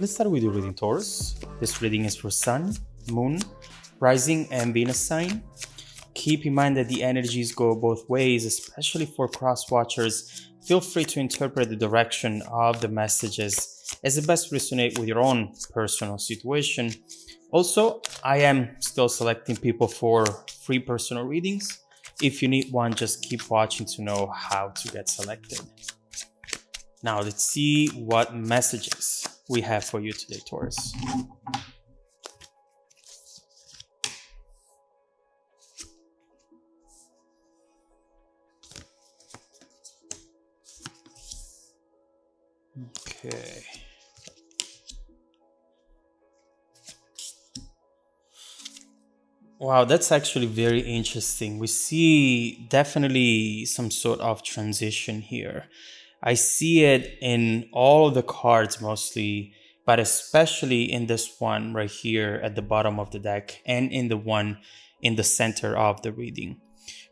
Let's start with your reading, Taurus. This reading is for Sun, Moon, Rising, and Venus sign. Keep in mind that the energies go both ways, especially for cross watchers. Feel free to interpret the direction of the messages as it best resonate with your own personal situation. Also, I am still selecting people for free personal readings. If you need one, just keep watching to know how to get selected. Now let's see what messages we have for you today, Taurus. Okay. Wow, that's actually very interesting. We see definitely some sort of transition here. I see it in all of the cards mostly, but especially in this one right here at the bottom of the deck and in the one in the center of the reading.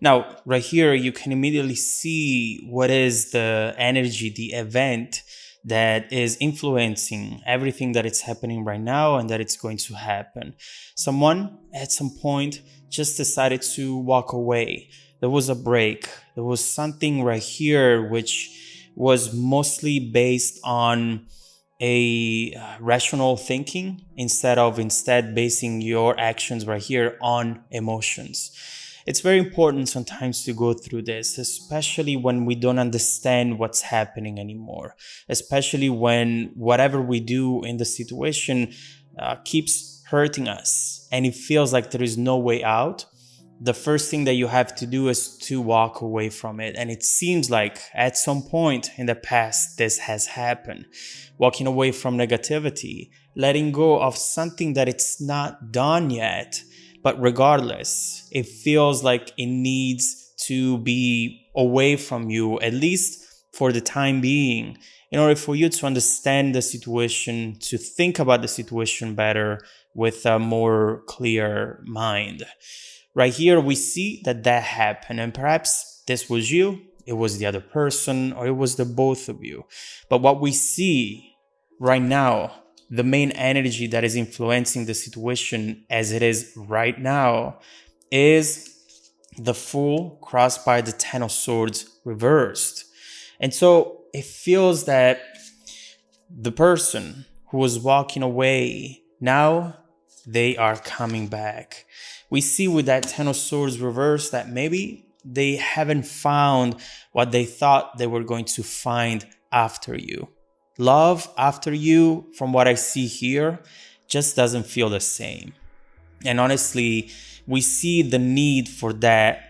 Now, right here, you can immediately see what is the energy, the event that is influencing everything that is happening right now and that it's going to happen. Someone at some point just decided to walk away. There was a break. There was something right here which was mostly based on a rational thinking instead basing your actions right here on emotions. It's very important sometimes to go through this, especially when we don't understand what's happening anymore, especially when whatever we do in the situation keeps hurting us and it feels like there is no way out. The first thing that you have to do is to walk away from it. And it seems like at some point in the past, this has happened. Walking away from negativity, letting go of something that it's not done yet. But regardless, it feels like it needs to be away from you, at least for the time being, in order for you to understand the situation, to think about the situation better with a more clear mind. Right here, we see that happened, and perhaps this was you, it was the other person, or it was the both of you. But what we see right now, the main energy that is influencing the situation as it is right now, is the Fool crossed by the Ten of Swords reversed. And so it feels that the person who was walking away, now they are coming back. We see with that Ten of Swords reversed that maybe they haven't found what they thought they were going to find after you. Love after you, from what I see here, just doesn't feel the same. And honestly, we see the need for that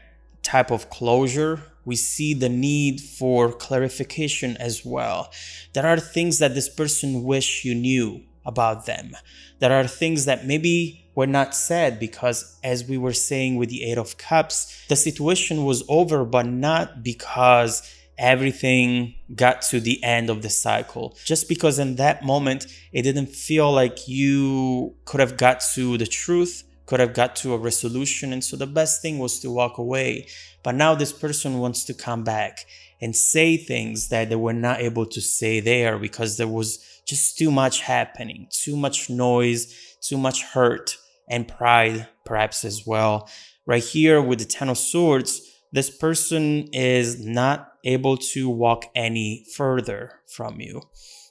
type of closure. We see the need for clarification as well. There are things that this person wish you knew about them. There are things that maybe were not said because, as we were saying with the Eight of Cups, the situation was over, but not because everything got to the end of the cycle. Just because in that moment, it didn't feel like you could have got to the truth, could have got to a resolution. And so the best thing was to walk away. But now this person wants to come back and say things that they were not able to say there because there was just too much happening, too much noise, too much hurt and pride perhaps as well. Right here with the Ten of Swords, this person is not able to walk any further from you.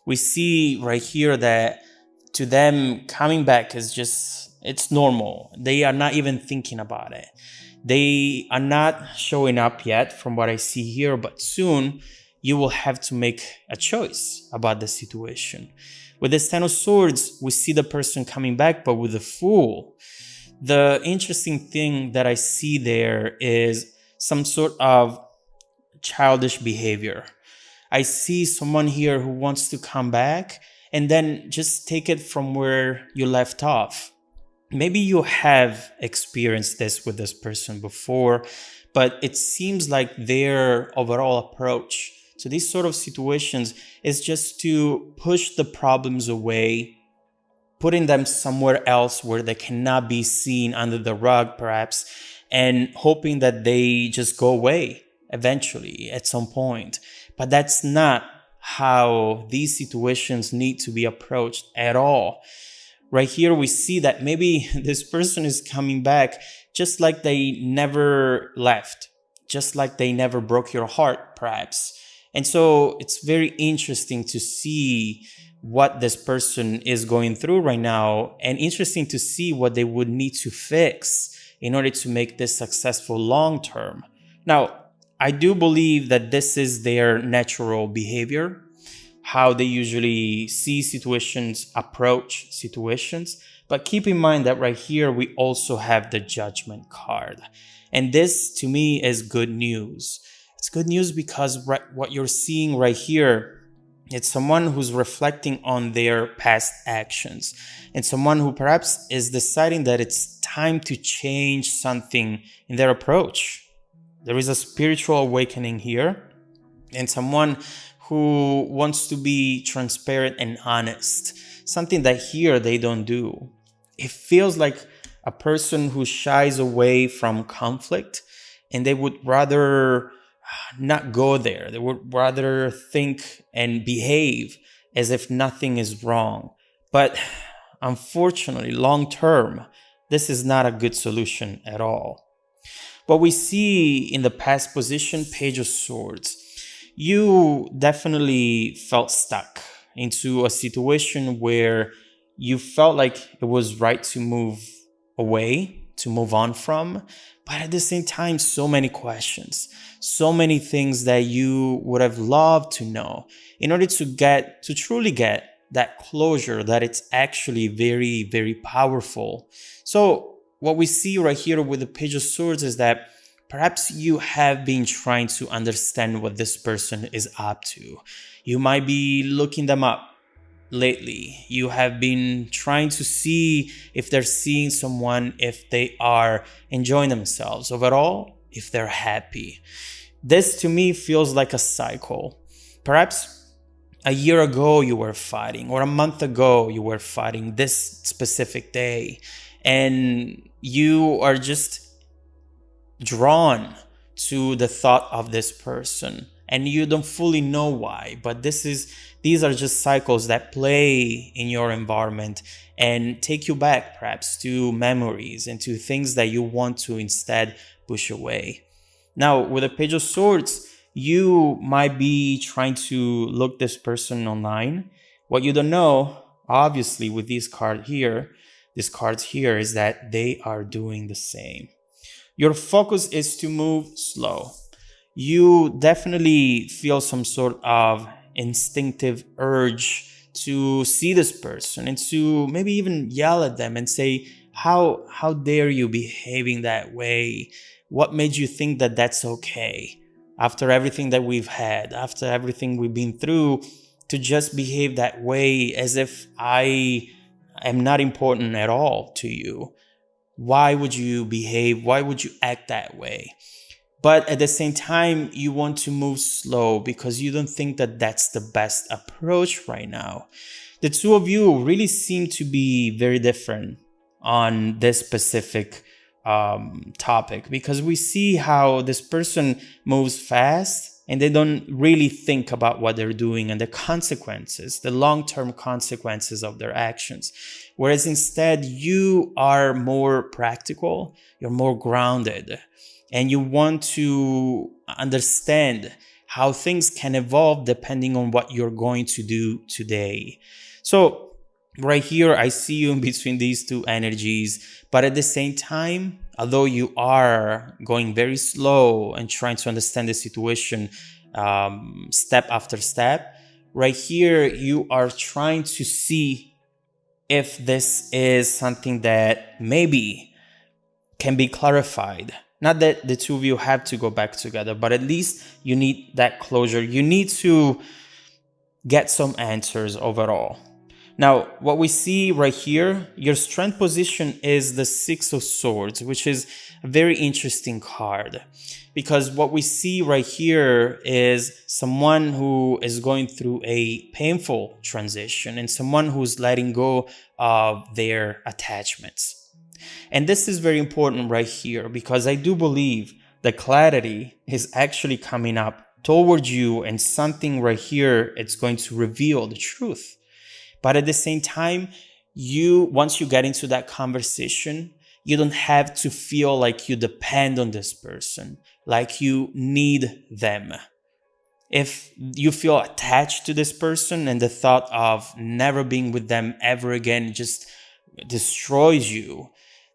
We see right here that to them coming back is just, it's normal. They are not even thinking about it. They are not showing up yet from what I see here, but soon you will have to make a choice about the situation. With this Ten of Swords, we see the person coming back, but with the Fool, the interesting thing that I see there is some sort of childish behavior. I see someone here who wants to come back and then just take it from where you left off. Maybe you have experienced this with this person before, but it seems like their overall approach to these sort of situations is just to push the problems away, putting them somewhere else where they cannot be seen under the rug perhaps, and hoping that they just go away eventually at some point. But that's not how these situations need to be approached at all. Right here, we see that maybe this person is coming back just like they never left, just like they never broke your heart, perhaps. And so it's very interesting to see what this person is going through right now, and interesting to see what they would need to fix in order to make this successful long term. Now, I do believe that this is their natural behavior, how they usually see situations, approach situations. But keep in mind that right here, we also have the Judgment card. And this, to me, is good news. It's good news because what you're seeing right here, it's someone who's reflecting on their past actions, and someone who perhaps is deciding that it's time to change something in their approach. There is a spiritual awakening here, and someone who wants to be transparent and honest, something that here they don't do. It feels like a person who shies away from conflict, and they would rather not go there. They would rather think and behave as if nothing is wrong. But unfortunately, long term, this is not a good solution at all. What we see in the past position, Page of Swords, you definitely felt stuck into a situation where you felt like it was right to move away, to move on from, but at the same time, so many questions, so many things that you would have loved to know in order to truly get that closure, that it's actually very, very powerful. So what we see right here with the Page of Swords is that perhaps you have been trying to understand what this person is up to. You might be looking them up lately. You have been trying to see if they're seeing someone, if they are enjoying themselves, overall, if they're happy. This to me feels like a cycle. Perhaps a year ago you were fighting, or a month ago you were fighting this specific day, and you are just drawn to the thought of this person, and you don't fully know why, but these are just cycles that play in your environment and take you back perhaps to memories and to things that you want to instead push away. Now, with the Page of Swords, you might be trying to look this person online. What you don't know, obviously, with these cards here, is that they are doing the same. Your focus is to move slow. You definitely feel some sort of instinctive urge to see this person and to maybe even yell at them and say, how dare you behaving that way? What made you think that that's okay? After everything that we've had, after everything we've been through, to just behave that way as if I am not important at all to you. Why would you behave? Why would you act that way? But at the same time, you want to move slow because you don't think that that's the best approach right now. The two of you really seem to be very different on this specific topic, because we see how this person moves fast and they don't really think about what they're doing and the consequences, the long-term consequences of their actions. Whereas instead, you are more practical, you're more grounded, and you want to understand how things can evolve depending on what you're going to do today. So right here, I see you in between these two energies, but at the same time, although you are going very slow and trying to understand the situation step after step, right here, you are trying to see if this is something that maybe can be clarified. Not that the two of you have to go back together, but at least you need that closure. You need to get some answers overall. Now, what we see right here, your strength position is the Six of Swords, which is a very interesting card, because what we see right here is someone who is going through a painful transition and someone who's letting go of their attachments. And this is very important right here, because I do believe the clarity is actually coming up toward you, and something right here, it's going to reveal the truth. But at the same time, once you get into that conversation, you don't have to feel like you depend on this person, like you need them. If you feel attached to this person and the thought of never being with them ever again just destroys you,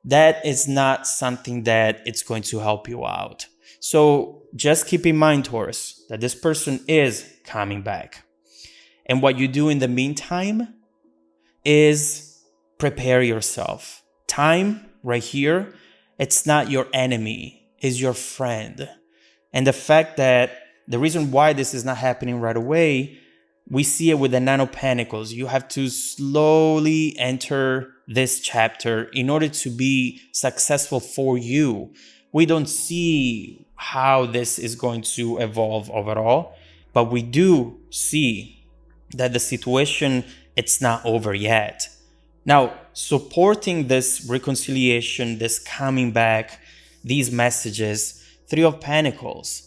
that is not something that it's going to help you out. So just keep in mind, Taurus, that this person is coming back. And what you do in the meantime is prepare yourself. Time right here, it's not your enemy, it's your friend. And the fact that the reason why this is not happening right away, we see it with the Nine of Pentacles. You have to slowly enter this chapter in order to be successful for you. We don't see how this is going to evolve overall, but we do see that the situation, it's not over yet. Now, supporting this reconciliation, this coming back, these messages, Three of Pentacles.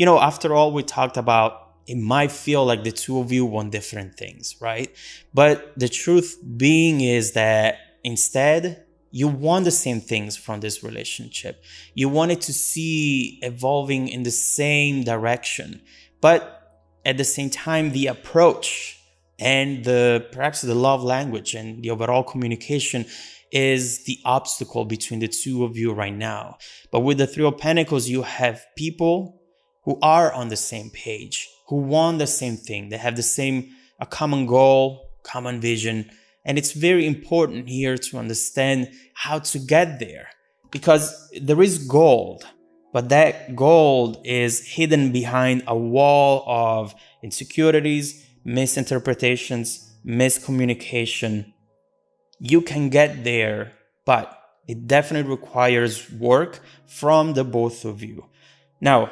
After all we talked about, it might feel like the two of you want different things, right? But the truth being is that instead, you want the same things from this relationship. You want it to see evolving in the same direction. But at the same time, the approach and perhaps the love language and the overall communication is the obstacle between the two of you right now. But with the Three of Pentacles, you have people who are on the same page, who want the same thing. They have a common goal, common vision. And it's very important here to understand how to get there, because there is gold, but that gold is hidden behind a wall of insecurities, misinterpretations, miscommunication. You can get there, but it definitely requires work from the both of you. Now,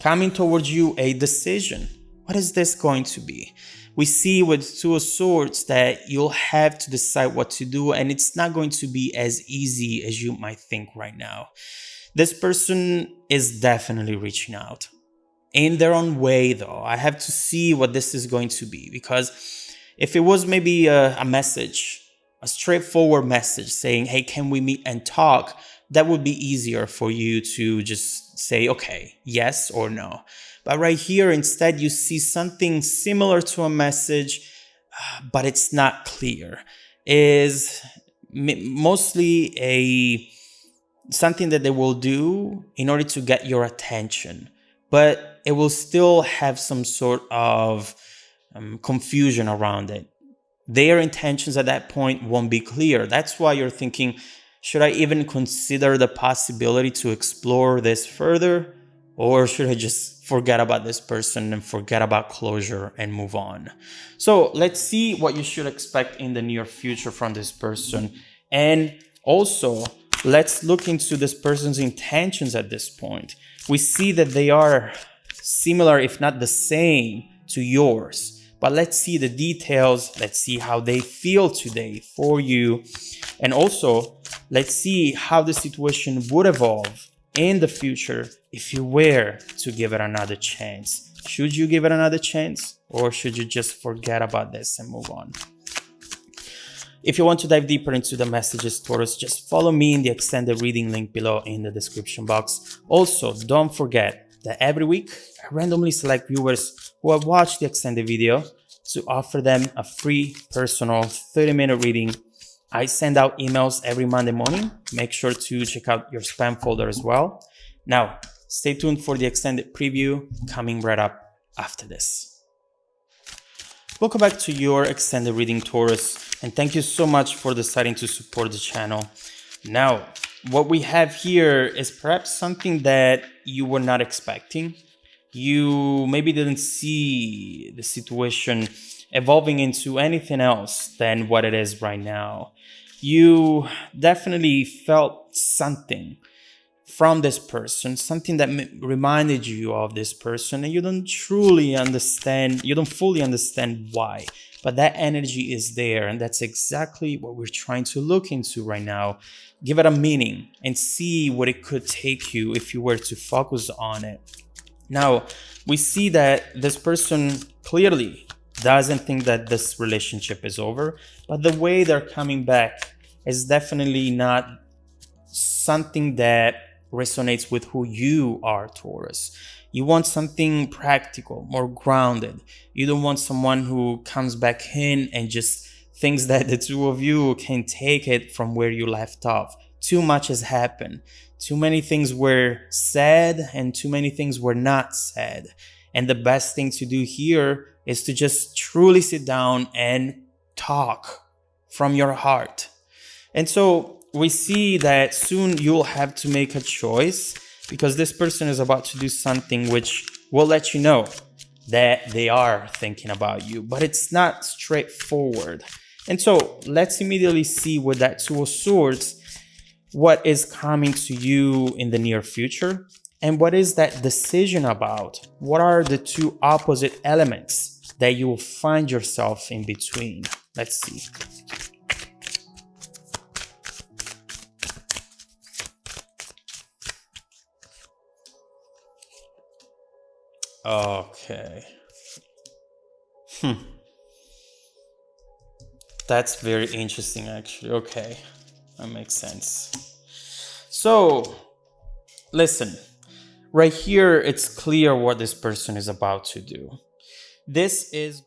coming towards you, a decision. What is this going to be? We see with Two of Swords that you'll have to decide what to do, and it's not going to be as easy as you might think right now. This person is definitely reaching out. In their own way, though, I have to see what this is going to be, because if it was maybe a message, a straightforward message saying, hey, can we meet and talk? That would be easier for you to just say, okay, yes or no. But right here, instead, you see something similar to a message, but it's not clear. Is mostly something that they will do in order to get your attention, but it will still have some sort of confusion around it. Their intentions at that point won't be clear. That's why you're thinking, should I even consider the possibility to explore this further? Or should I just forget about this person and forget about closure and move on? So let's see what you should expect in the near future from this person. And also, let's look into this person's intentions at this point. We see that they are similar, if not the same, to yours. But let's see the details. Let's see how they feel today for you. And also, let's see how the situation would evolve in the future if you were to give it another chance. Should you give it another chance, or should you just forget about this and move on? If you want to dive deeper into the messages, Taurus, just follow me in the extended reading link below in the description box. Also, don't forget that every week I randomly select viewers who have watched the extended video to offer them a free personal 30-minute reading. I send out emails every Monday morning. Make sure to check out your spam folder as well. Now, stay tuned for the extended preview coming right up after this. Welcome back to your extended reading, Taurus, and thank you so much for deciding to support the channel. Now, what we have here is perhaps something that you were not expecting. You maybe didn't see the situation evolving into anything else than what it is right now. You definitely felt something from this person, something that reminded you of this person, and you don't fully understand why, but that energy is there, and that's exactly what we're trying to look into right now. Give it a meaning and see what it could take you if you were to focus on it. Now, we see that this person clearly doesn't think that this relationship is over, but the way they're coming back is definitely not something that resonates with who you are, Taurus. You want something practical, more grounded. You don't want someone who comes back in and just thinks that the two of you can take it from where you left off. Too much has happened. Too many things were said and too many things were not said. And the best thing to do here is to just truly sit down and talk from your heart. And so we see that soon you'll have to make a choice because this person is about to do something which will let you know that they are thinking about you, but it's not straightforward. And so let's immediately see with that Two of Swords what is coming to you in the near future and what is that decision about. What are the two opposite elements that you will find yourself in between? Let's see. Okay. That's very interesting, actually. Okay. That makes sense. So, listen. Right here, it's clear what this person is about to do. This is